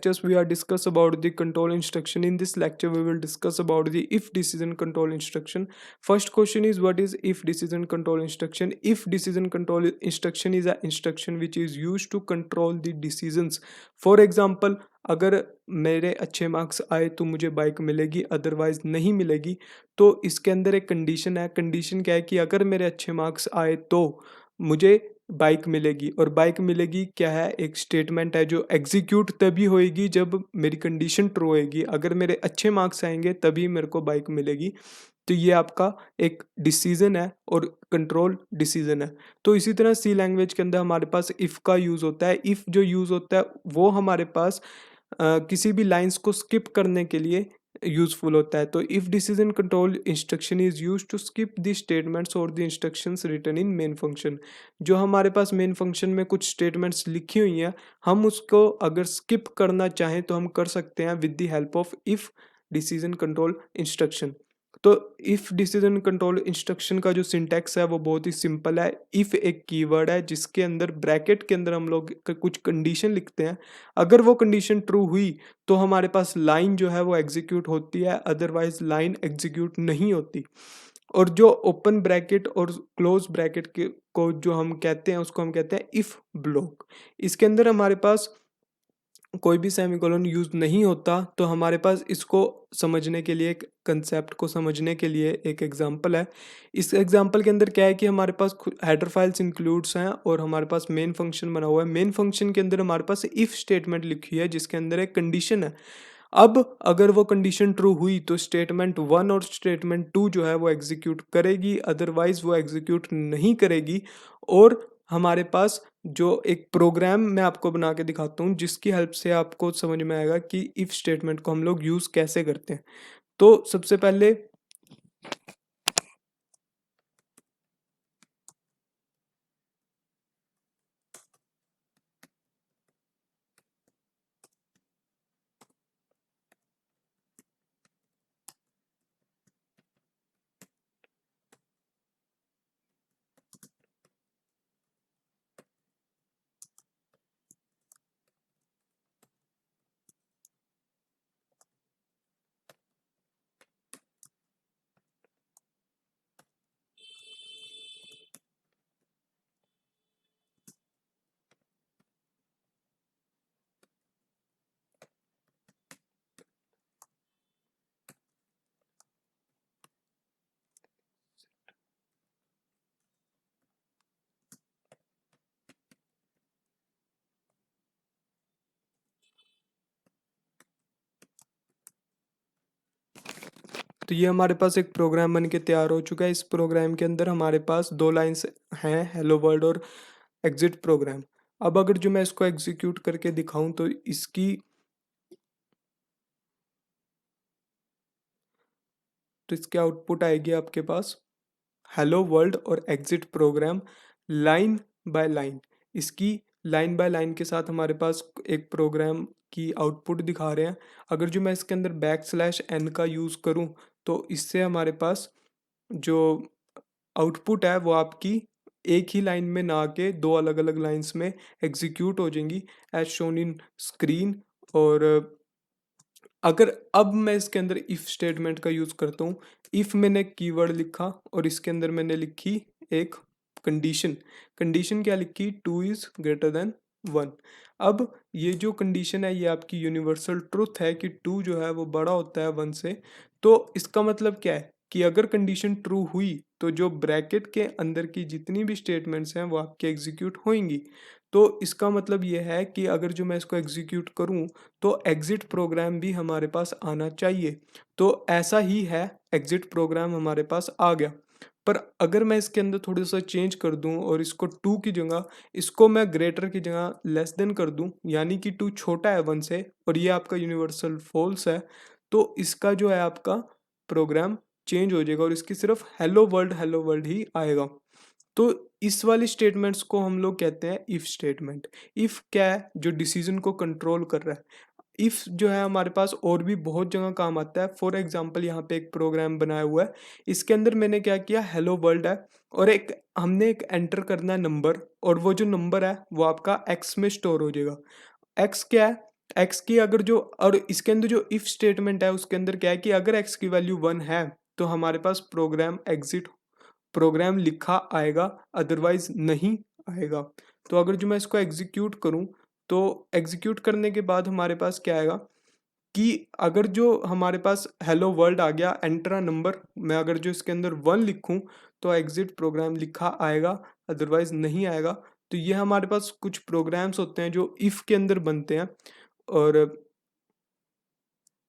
lectures we are discuss about the control instruction. In this lecture we will discuss about the if decision control instruction. First question is, what is if decision control instruction? If decision control instruction is an instruction which is used to control the decisions. For example, अगर मेरे अच्छे marks आए तो मुझे bike मिलेगी, otherwise नहीं मिलेगी। तो इसके अंदर एक कंडीशन है। कंडीशन क्या है कि अगर मेरे अच्छे मार्क्स आए तो मुझे बाइक मिलेगी। और बाइक मिलेगी क्या है, एक स्टेटमेंट है जो एग्जीक्यूट तभी होएगी जब मेरी कंडीशन ट्रू होएगी। अगर मेरे अच्छे मार्क्स आएंगे तभी मेरे को बाइक मिलेगी। तो ये आपका एक डिसीजन है और कंट्रोल डिसीजन है। तो इसी तरह सी लैंग्वेज के अंदर हमारे पास इफ़ का यूज़ होता है। इफ़ जो यूज़ होता है वो हमारे पास किसी भी लाइंस को स्किप करने के लिए यूजफुल होता है। तो if decision control instruction is use to skip the statements और the instructions written in main function. जो हमारे पास मेन फंक्शन में कुछ स्टेटमेंट्स लिखी हुई हैं, हम उसको अगर स्किप करना चाहें तो हम कर सकते हैं with the help of if decision control instruction. तो इफ डिसीजन कंट्रोल इंस्ट्रक्शन का जो सिंटैक्स है वो बहुत ही सिंपल है। इफ एक कीवर्ड है जिसके अंदर ब्रैकेट के अंदर हम लोग कुछ कंडीशन लिखते हैं। अगर वो कंडीशन ट्रू हुई तो हमारे पास लाइन जो है वो एग्जीक्यूट होती है, अदरवाइज लाइन एग्जीक्यूट नहीं होती। और जो ओपन ब्रैकेट और क्लोज ब्रैकेट के को जो हम कहते हैं उसको हम कहते हैं इफ ब्लॉक। इसके अंदर हमारे पास कोई भी सेमीकोलन यूज नहीं होता। तो हमारे पास इसको समझने के लिए, एक कंसेप्ट को समझने के लिए एक एग्जांपल है। इस एग्जांपल के अंदर क्या है कि हमारे पास हेडर फाइल्स इंक्लूड्स हैं और हमारे पास मेन फंक्शन बना हुआ है। मेन फंक्शन के अंदर हमारे पास इफ स्टेटमेंट लिखी है जिसके अंदर एक कंडीशन है। अब अगर वो कंडीशन ट्रू हुई तो स्टेटमेंट 1 और स्टेटमेंट 2 जो है वो एग्जीक्यूट करेगी, अदरवाइज वो एग्जीक्यूट नहीं करेगी। और हमारे पास जो एक प्रोग्राम मैं आपको बना के दिखाता हूँ जिसकी हेल्प से आपको समझ में आएगा कि इफ स्टेटमेंट को हम लोग यूज कैसे करते हैं। तो सबसे पहले तो ये हमारे पास एक प्रोग्राम बन के तैयार हो चुका है। इस प्रोग्राम के अंदर हमारे पास दो लाइंस हैं, हेलो वर्ल्ड और एग्जिट प्रोग्राम। अब अगर जो मैं इसको एग्जीक्यूट करके दिखाऊं तो इसकी आउटपुट आएगी आपके पास हेलो वर्ल्ड और exit program line by line. इसकी लाइन बाय लाइन के साथ हमारे पास एक प्रोग्राम की आउटपुट दिखा रहे हैं। अगर जो मैं इसके अंदर \n का यूज़ करूं तो इससे हमारे पास जो आउटपुट है वो आपकी एक ही लाइन में ना के दो अलग अलग लाइंस में एग्जीक्यूट हो जाएंगी एज शोन इन स्क्रीन। और अगर अब मैं इसके अंदर इफ स्टेटमेंट का यूज करता हूँ, इफ मैंने कीवर्ड लिखा और इसके अंदर मैंने लिखी एक कंडीशन। कंडीशन क्या लिखी, 2 इज ग्रेटर देन 1। अब ये जो कंडीशन है ये आपकी यूनिवर्सल ट्रुथ है कि 2 जो है वो बड़ा होता है 1 से। तो इसका मतलब क्या है कि अगर कंडीशन ट्रू हुई तो जो ब्रैकेट के अंदर की जितनी भी स्टेटमेंट्स हैं वो आपके एग्जीक्यूट होंगी। तो इसका मतलब ये है कि अगर जो मैं इसको एग्जीक्यूट करूं तो एग्जिट प्रोग्राम भी हमारे पास आना चाहिए। तो ऐसा ही है, एग्जिट प्रोग्राम हमारे पास आ गया। पर अगर मैं इसके अंदर थोड़ा सा चेंज कर दूं और इसको 2 की जगह, इसको मैं ग्रेटर की जगह लेस देन कर दूं, यानी कि 2 छोटा है 1 से और ये आपका यूनिवर्सल फॉल्स है, तो इसका जो है आपका प्रोग्राम चेंज हो जाएगा और इसकी सिर्फ हेलो वर्ल्ड ही आएगा। तो इस वाली स्टेटमेंट्स को हम लोग कहते हैं इफ स्टेटमेंट। इफ क्या है, जो डिसीजन को कंट्रोल कर रहा है। इफ जो है हमारे पास और भी बहुत जगह काम आता है। फॉर एग्जांपल यहाँ पे एक प्रोग्राम बनाया हुआ है, इसके अंदर मैंने क्या किया, हेलो वर्ल्ड है और एक हमने एक एंटर करना है नंबर, और वो जो नंबर है वो आपका एक्स में स्टोर हो जाएगा। एक्स क्या है, एक्स की अगर जो, और इसके अंदर जो इफ स्टेटमेंट है उसके अंदर क्या है कि अगर एक्स की वैल्यू 1 है तो हमारे पास प्रोग्राम लिखा आएगा, अदरवाइज नहीं आएगा। तो अगर जो मैं इसको एग्जीक्यूट करूं, तो एग्जीक्यूट करने के बाद हमारे पास क्या आएगा कि अगर जो हमारे पास हेलो वर्ल्ड आ गया, एंटर अ नंबर, मैं अगर जो इसके अंदर 1 लिखूं तो एग्जिट प्रोग्राम लिखा आएगा, अदरवाइज नहीं आएगा। तो ये हमारे पास कुछ प्रोग्राम्स होते हैं जो इफ़ के अंदर बनते हैं। और